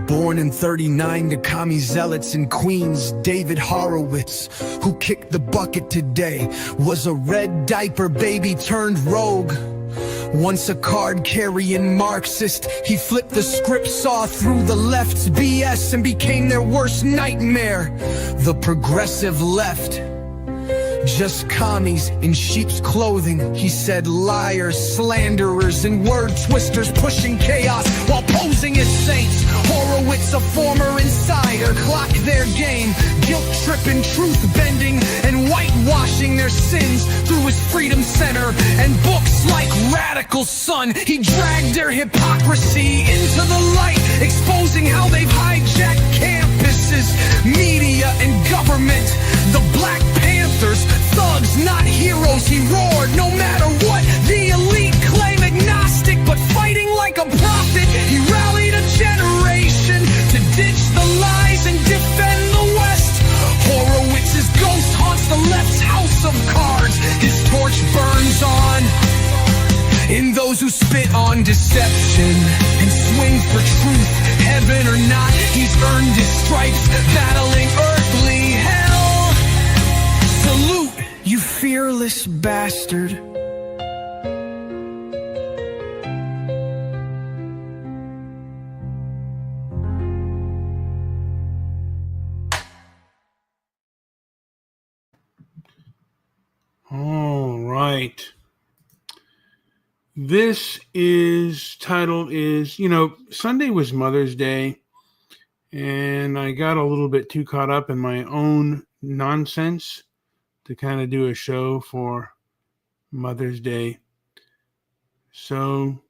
Born in 39 to commie zealots in Queens, David Horowitz, who kicked the bucket today, was a red diaper baby turned rogue. Once a card-carrying Marxist, he flipped the script, saw through the left's BS and became their worst nightmare. The progressive left. Just commies in sheep's clothing, he said. Liars, slanderers, and word twisters pushing chaos while posing as saints. Horowitz, a former insider, clocked their game, guilt-tripping, truth-bending, and whitewashing their sins through his Freedom Center and books like Radical Son. He dragged their hypocrisy into the light, exposing how they've hijacked campuses, media, and government. The Black Panthers, thugs, not heroes, he roared. No matter what the elite claim, agnostic but fighting like a prophet. He rallied a generation to ditch the lies and defend the West. Horowitz's ghost haunts the left's house of cards. His torch burns on in those who spit on deception and swing for truth. Heaven or not, he's earned his stripes, battling earthly hell. Salute, you fearless bastard. All right. This is title is, Sunday was Mother's Day, and I got a little bit too caught up in my own nonsense to kind of do a show for Mother's Day. So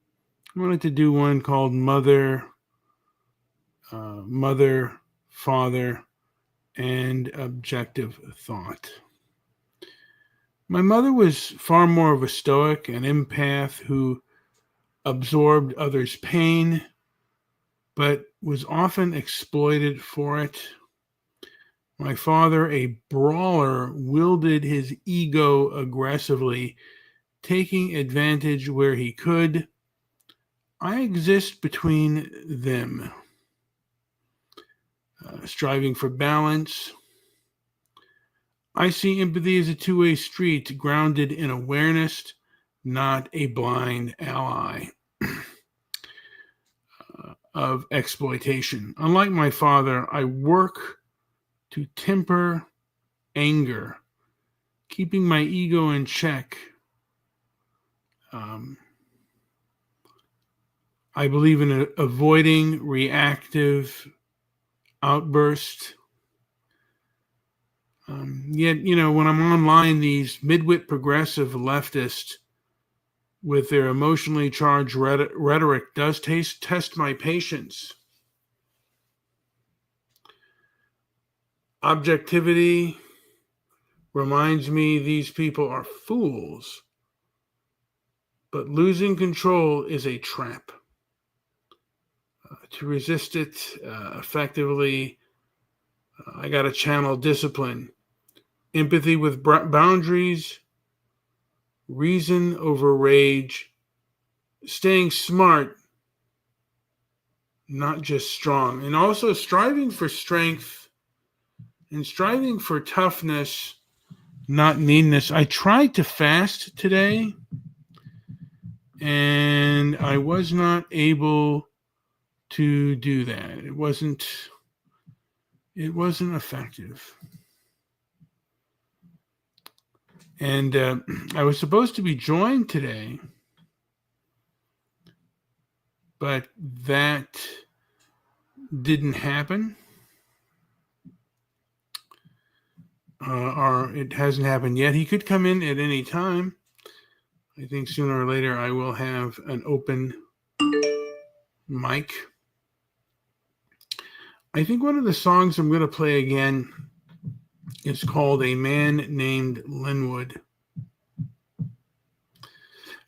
I wanted to do one called Mother, Father, and Objective Thought. My mother was far more of a stoic, an empath who absorbed others' pain, but was often exploited for it. My father, a brawler, wielded his ego aggressively, taking advantage where he could. I exist between them, striving for balance. I see empathy as a two-way street, grounded in awareness, not a blind ally of exploitation. Unlike my father, I work to temper anger, keeping my ego in check. I believe in avoiding reactive outbursts. Yet, when I'm online, these MidWit progressive leftists with their emotionally charged rhetoric does test my patience. Objectivity reminds me these people are fools, but losing control is a trap. To resist it effectively, I got to channel discipline. Empathy with boundaries, reason over rage, staying smart, not just strong, and also striving for strength and striving for toughness, not meanness. I tried to fast today, and I was not able to do that. It wasn't effective. And I was supposed to be joined today, but that didn't happen. Or it hasn't happened yet. He could come in at any time. I think sooner or later I will have an open mic. I think one of the songs I'm going to play again is called A Man Named Linwood.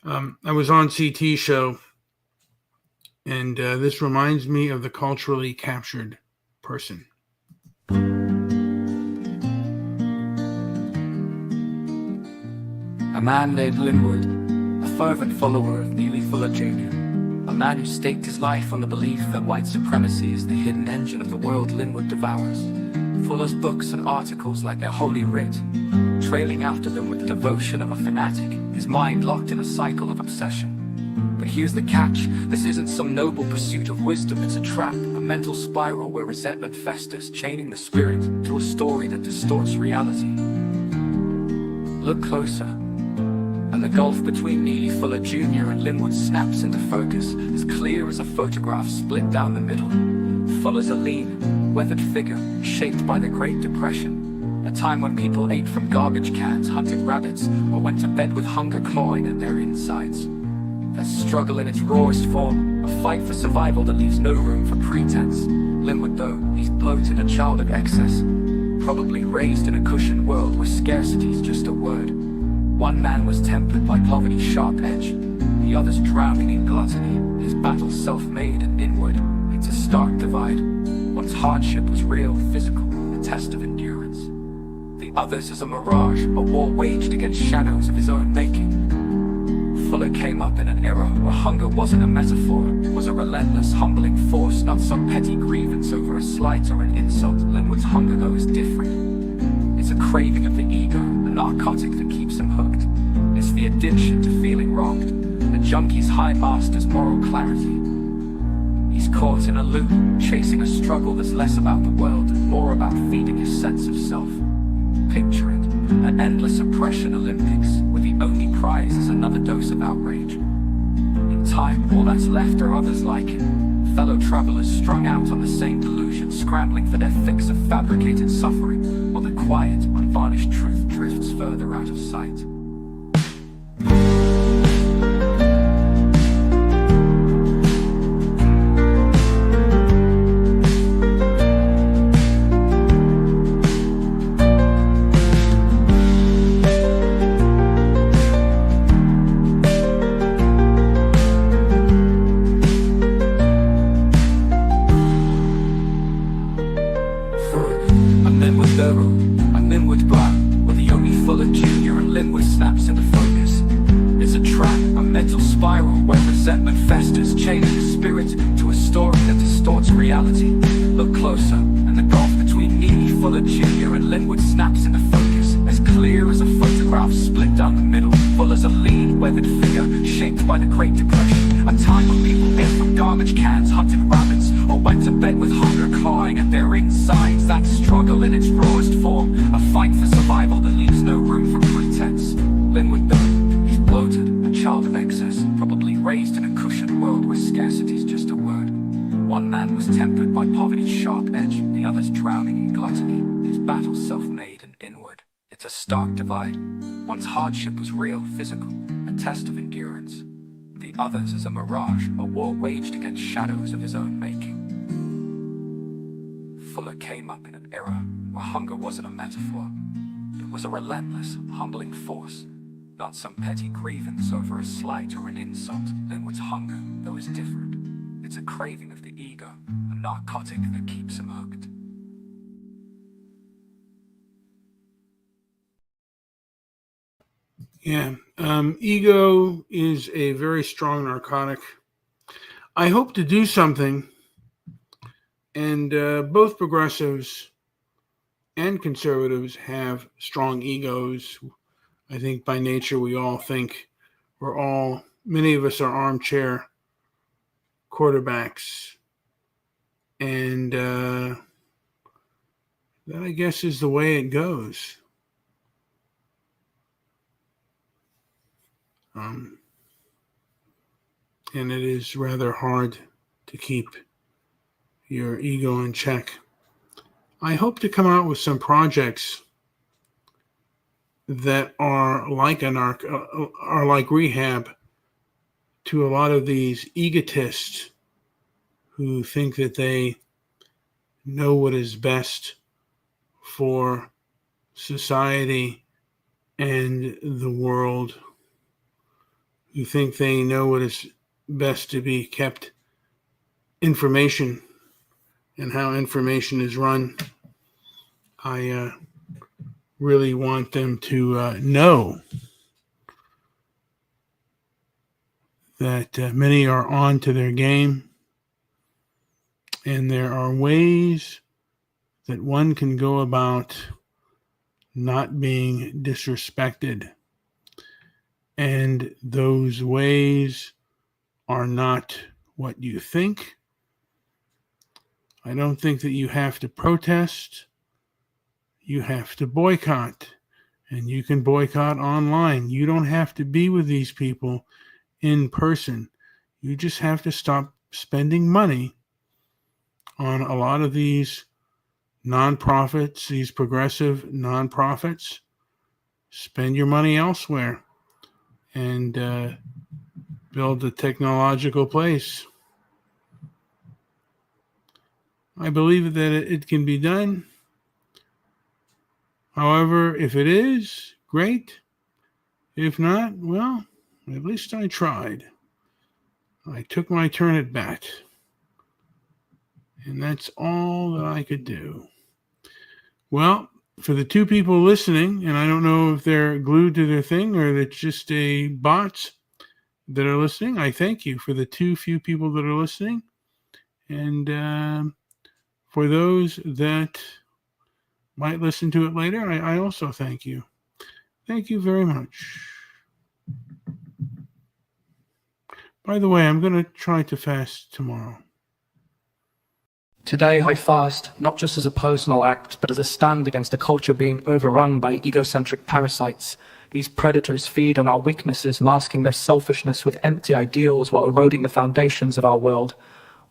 I was on CT show, and this reminds me of the culturally captured person. A man named Linwood, a fervent follower of Neely Fuller Jr., a man who staked his life on the belief that white supremacy is the hidden engine of the world Linwood devours. Fuller's books and articles like their holy writ, trailing after them with the devotion of a fanatic, his mind locked in a cycle of obsession. But here's the catch, this isn't some noble pursuit of wisdom, it's a trap, a mental spiral where resentment festers, chaining the spirit to a story that distorts reality. Look closer, and the gulf between Neely Fuller Jr. and Linwood snaps into focus, as clear as a photograph split down the middle. Fuller's a lean, weathered figure, shaped by the Great Depression, a time when people ate from garbage cans, hunted rabbits, or went to bed with hunger clawing at their insides. A struggle in its rawest form, a fight for survival that leaves no room for pretense. Linwood, though, he's bloated, a child of excess, probably raised in a cushioned world where scarcity's just a word. One man was tempered by poverty's sharp edge, the other's drowning in gluttony, his battle self-made and inward. It's a stark divide. One's hardship was real, physical, a test of endurance. The other's is a mirage, a war waged against shadows of his own making. Fuller came up in an era where hunger wasn't a metaphor, it was a relentless, humbling force, not some petty grievance over a slight or an insult. Linwood's hunger, though, is different. It's a craving of the ego, a narcotic that keeps him hooked. It's the addiction to feeling wronged, the junkie's high master's moral clarity. He's caught in a loop, chasing a struggle that's less about the world and more about feeding his sense of self. Picture it, an endless oppression Olympics, where the only prize is another dose of outrage. In time, all that's left are others like him, fellow travelers strung out on the same delusion, scrambling for their fix of fabricated suffering, while the quiet, unvarnished truth drifts further out of sight. Look closer, and the gulf between Neely Fuller Jr. and Linwood snaps into focus, as clear as a photograph split down the middle. Fuller's a lean, weathered figure, shaped by the Great Depression, a time when people ate from garbage cans, hunted rabbits, or went to bed with hunger clawing at their insides. That struggle in its rawest form, a fight for survival that leaves no room for pretense. Linwood, though, he's bloated, a child of excess, probably raised in a cushioned world where scarcity's just a word. One man was tempered by poverty's sharp edge, the other's drowning in gluttony, his battle self-made and inward. It's a stark divide. One's hardship was real, physical, a test of endurance. The other's is a mirage, a war waged against shadows of his own making. Fuller came up in an era where hunger wasn't a metaphor. It was a relentless, humbling force, not some petty grievance over a slight or an insult. Linwood's hunger, though, is different. It's a craving of the ego, a narcotic that keeps him hooked. Yeah, ego is a very strong narcotic. I hope to do something, and both progressives and conservatives have strong egos. I think by nature we all think many of us are armchair quarterbacks, and that, I guess, is the way it goes. And it is rather hard to keep your ego in check. I hope to come out with some projects that are like rehab to a lot of these egotists who think that they know what is best for society and the world, who think they know what is best to be kept information and how information is run. I really want them to know that many are on to their game. And there are ways that one can go about not being disrespected. And those ways are not what you think. I don't think that you have to protest. You have to boycott. And you can boycott online. You don't have to be with these people in person. You just have to stop spending money on a lot of these nonprofits, these progressive nonprofits. Spend your money elsewhere and build a technological place. I believe that it can be done. However, if it is, great. If not, well, at least I tried. I took my turn at bat. And that's all that I could do. Well, for the two people listening, and I don't know if they're glued to their thing or it's just a bots that are listening, I thank you for the few people that are listening. And for those that might listen to it later, I also thank you. Thank you very much. By the way, I'm going to try to fast tomorrow. Today I fast, not just as a personal act, but as a stand against a culture being overrun by egocentric parasites. These predators feed on our weaknesses, masking their selfishness with empty ideals while eroding the foundations of our world.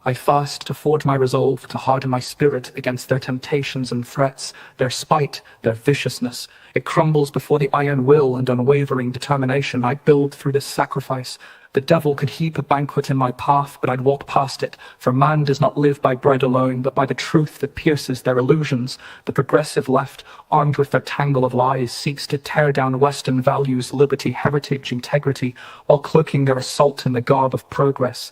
I fast to forge my resolve, to harden my spirit against their temptations and threats, their spite, their viciousness. It crumbles before the iron will and unwavering determination I build through this sacrifice. The devil could heap a banquet in my path, but I'd walk past it, for man does not live by bread alone, but by the truth that pierces their illusions. The progressive left, armed with their tangle of lies, seeks to tear down Western values, liberty, heritage, integrity, while cloaking their assault in the garb of progress.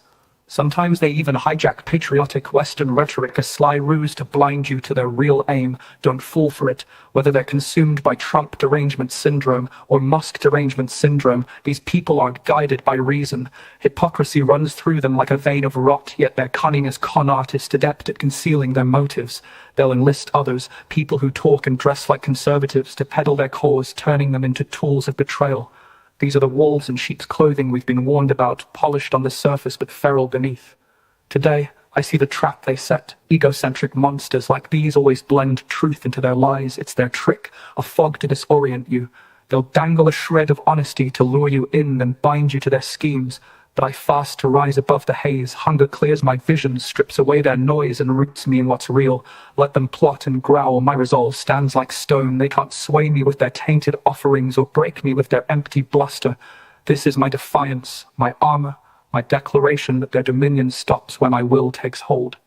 Sometimes they even hijack patriotic Western rhetoric, a sly ruse to blind you to their real aim. Don't fall for it. Whether they're consumed by Trump derangement syndrome or Musk derangement syndrome, these people aren't guided by reason. Hypocrisy runs through them like a vein of rot, yet they're cunning as con artists, adept at concealing their motives. They'll enlist others, people who talk and dress like conservatives, to peddle their cause, turning them into tools of betrayal. These are the wolves in sheep's clothing we've been warned about, polished on the surface but feral beneath. Today, I see the trap they set. Egocentric monsters like these always blend truth into their lies. It's their trick, a fog to disorient you. They'll dangle a shred of honesty to lure you in and bind you to their schemes. But I fast to rise above the haze. Hunger clears my vision, strips away their noise, and roots me in what's real. Let them plot and growl. My resolve stands like stone. They can't sway me with their tainted offerings or break me with their empty bluster. This is my defiance, my armor, my declaration that their dominion stops where my will takes hold.